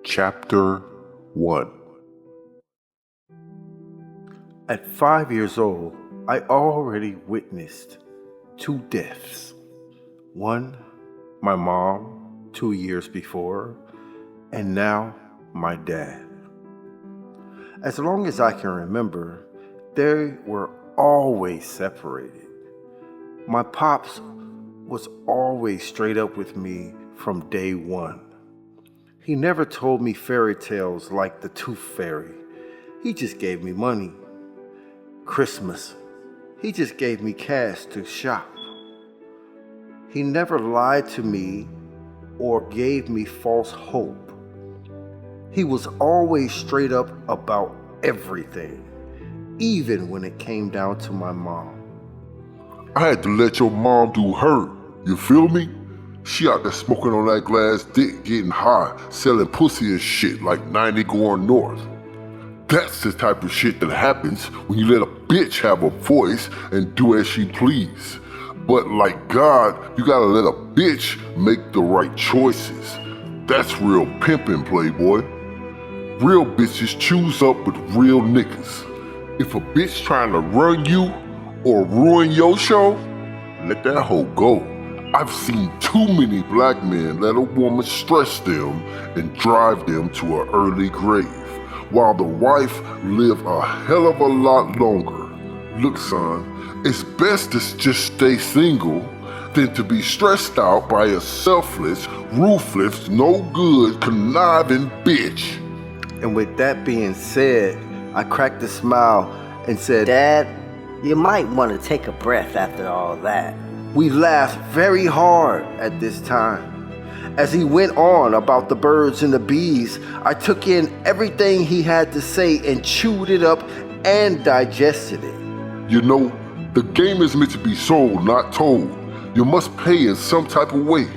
Chapter 1. At 5 years old, I already witnessed 2 deaths. One, my mom, 2 years before, and now my dad. As long as I can remember, they were always separated. My pops was always straight up with me from day one. He never told me fairy tales like the Tooth Fairy. He just gave me money. Christmas, he just gave me cash to shop. He never lied to me or gave me false hope. He was always straight up about everything, even when it came down to my mom. I had to let your mom do her, you feel me? She out there smoking on that glass dick, getting high, selling pussy and shit like 90 going north. That's the type of shit that happens when you let a bitch have a voice and do as she please. But like God, you gotta let a bitch make the right choices. That's real pimpin', playboy. Real bitches choose up with real niggas. If a bitch trying to run you or ruin your show, let that hoe go. I've seen too many black men let a woman stress them and drive them to an early grave, while the wife live a hell of a lot longer. Look, son, it's best to just stay single than to be stressed out by a selfless, ruthless, no good, conniving bitch. And with that being said, I cracked a smile and said, Dad, you might want to take a breath after all that. We laughed very hard at this time. As he went on about the birds and the bees, I took in everything he had to say and chewed it up and digested it. You know, the game is meant to be sold, not told. You must pay in some type of way.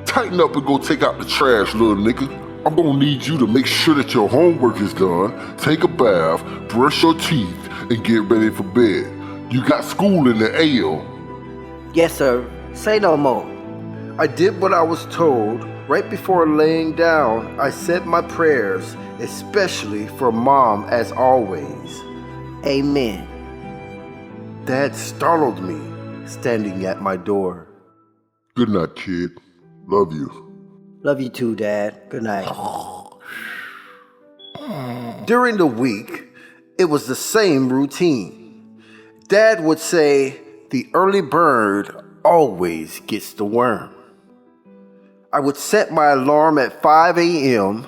Tighten up and go take out the trash, little nigga. I'm gonna need you to make sure that your homework is done, take a bath, brush your teeth, and get ready for bed. You got school in the AL. Yes, sir. Say no more. I did what I was told. Right before laying down, I said my prayers, especially for Mom as always. Amen. Dad startled me, standing at my door. Good night, kid. Love you. Love you too, Dad. Good night. During the week, it was the same routine. Dad would say, the early bird always gets the worm. I would set my alarm at 5 a.m.,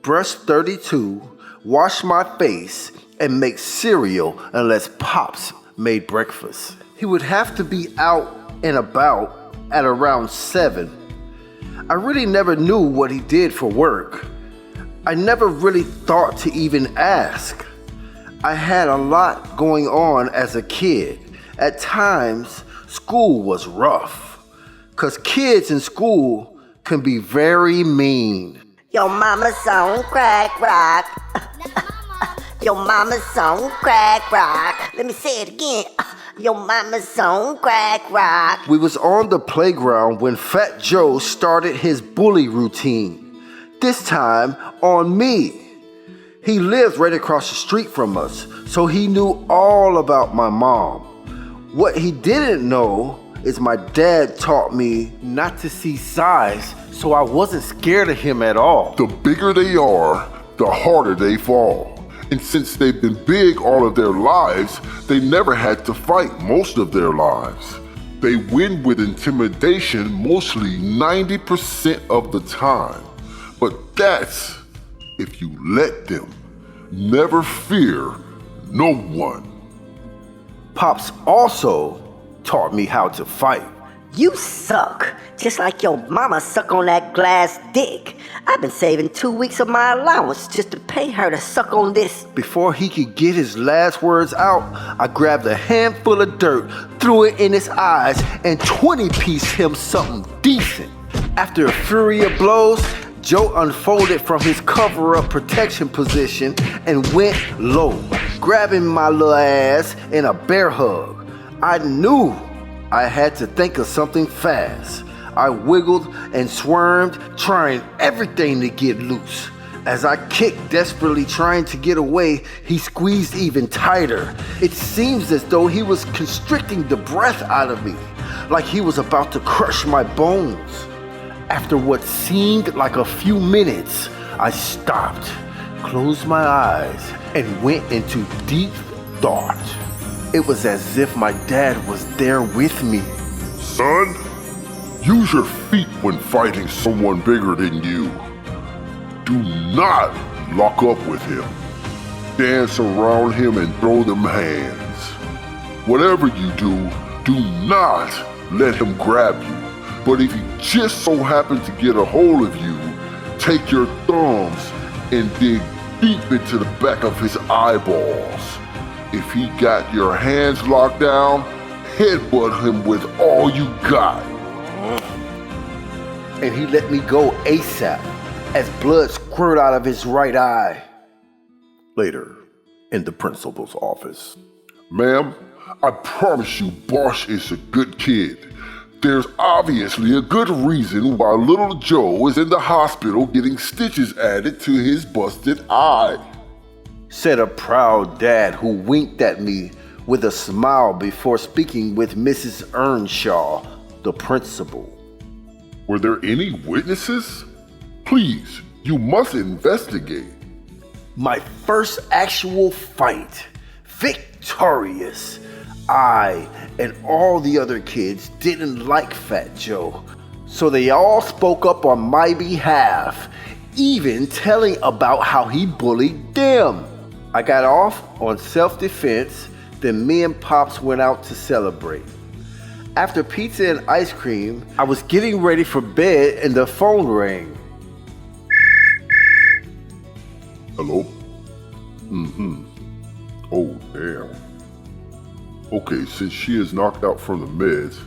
brush 32, wash my face, and make cereal unless Pops made breakfast. He would have to be out and about at around 7. I really never knew what he did for work. I never really thought to even ask. I had a lot going on as a kid. At times, school was rough, 'cause kids in school can be very mean. Your mama's on crack rock. Your mama's on crack rock. Let me say it again. Your mama's on crack rock. We was on the playground when Fat Joe started his bully routine, this time on me. He lived right across the street from us, so he knew all about my mom. What he didn't know is my dad taught me not to see size, so I wasn't scared of him at all. The bigger they are, the harder they fall. And since they've been big all of their lives, they never had to fight most of their lives. They win with intimidation mostly 90% of the time. But that's if you let them. Never fear no one. Pops also taught me how to fight. You suck, just like your mama suck on that glass dick. I've been saving 2 weeks of my allowance just to pay her to suck on this. Before he could get his last words out, I grabbed a handful of dirt, threw it in his eyes, and 20-pieced him something decent. After a flurry of blows, Joe unfolded from his cover-up protection position and went low, grabbing my little ass in a bear hug. I knew I had to think of something fast. I wiggled and squirmed, trying everything to get loose. As I kicked, desperately trying to get away, he squeezed even tighter. It seems as though he was constricting the breath out of me, like he was about to crush my bones. After what seemed like a few minutes, I stopped, closed my eyes, and went into deep thought. It was as if my dad was there with me. Son, use your feet when fighting someone bigger than you. Do not lock up with him. Dance around him and throw them hands. Whatever you do, do not let him grab you. But if he just so happens to get a hold of you, take your thumbs and dig deep into the back of his eyeballs. If he got your hands locked down, headbutt him with all you got. And he let me go ASAP as blood squirted out of his right eye. Later, in the principal's office. Ma'am, I promise you Bosch is a good kid. There's obviously a good reason why little Joe is in the hospital getting stitches added to his busted eye, said a proud dad who winked at me with a smile before speaking with Mrs. Earnshaw, the principal. Were there any witnesses? Please, you must investigate. My first actual fight, victorious. I and all the other kids didn't like Fat Joe, so they all spoke up on my behalf, even telling about how he bullied them. I got off on self-defense, then me and Pops went out to celebrate. After pizza and ice cream, I was getting ready for bed and the phone rang. Hello? Oh, damn. Okay, since she is knocked out from the meds,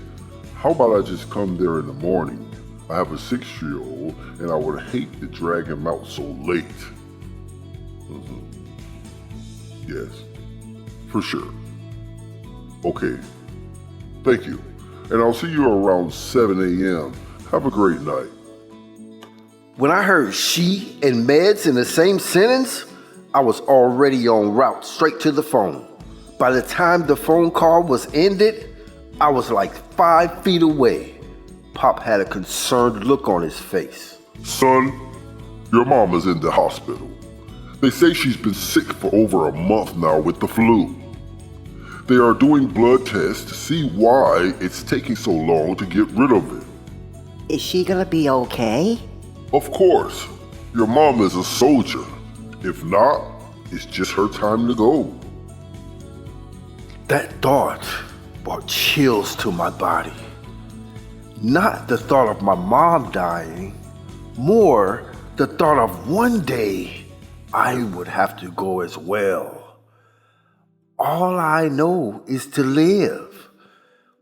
how about I just come there in the morning? I have a 6-year-old and I would hate to drag him out so late. Yes, for sure. Okay, thank you. And I'll see you around 7 a.m. Have a great night. When I heard she and meds in the same sentence, I was already en route straight to the phone. By the time the phone call was ended, I was like 5 feet away. Pop had a concerned look on his face. Son, your mom is in the hospital. They say she's been sick for over a month now with the flu. They are doing blood tests to see why it's taking so long to get rid of it. Is she gonna be okay? Of course, your mom is a soldier. If not, it's just her time to go. That thought brought chills to my body. Not the thought of my mom dying, more the thought of one day I would have to go as well. All I know is to live.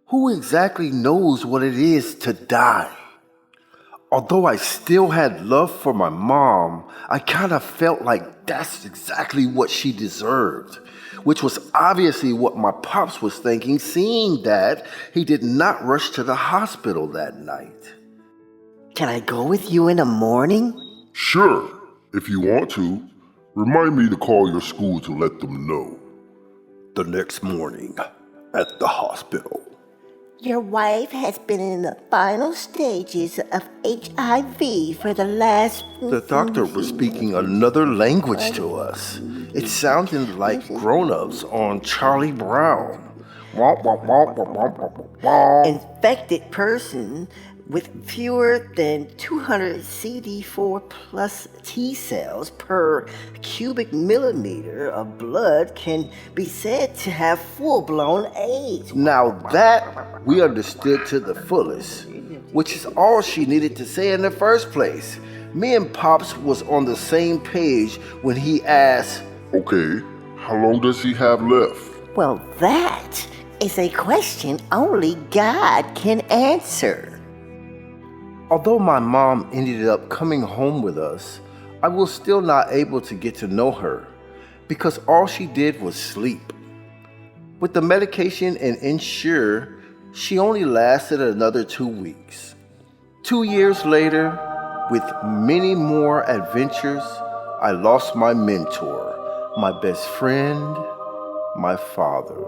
Who exactly knows what it is to die? Although I still had love for my mom, I kind of felt like that's exactly what she deserved, which was obviously what my pops was thinking, seeing that he did not rush to the hospital that night. Can I go with you in the morning? Sure, if you want to. Remind me to call your school to let them know. The next morning, at the hospital. Your wife has been in the final stages of HIV for the last... The doctor was speaking another language to us. It sounded like grown-ups on Charlie Brown. Infected person with fewer than 200 CD4 plus T cells per cubic millimeter of blood can be said to have full-blown AIDS. Now that we understood to the fullest, which is all she needed to say in the first place. Me and Pops was on the same page when he asked, Okay, how long does he have left? Well, that is a question only God can answer. although my mom ended up coming home with us, I was still not able to get to know her because all she did was sleep. With the medication and Ensure, she only lasted another 2 weeks. 2 years later, with many more adventures, I lost my mentor, my best friend, my father.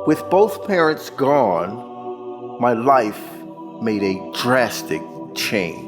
With both parents gone, my life made a drastic change.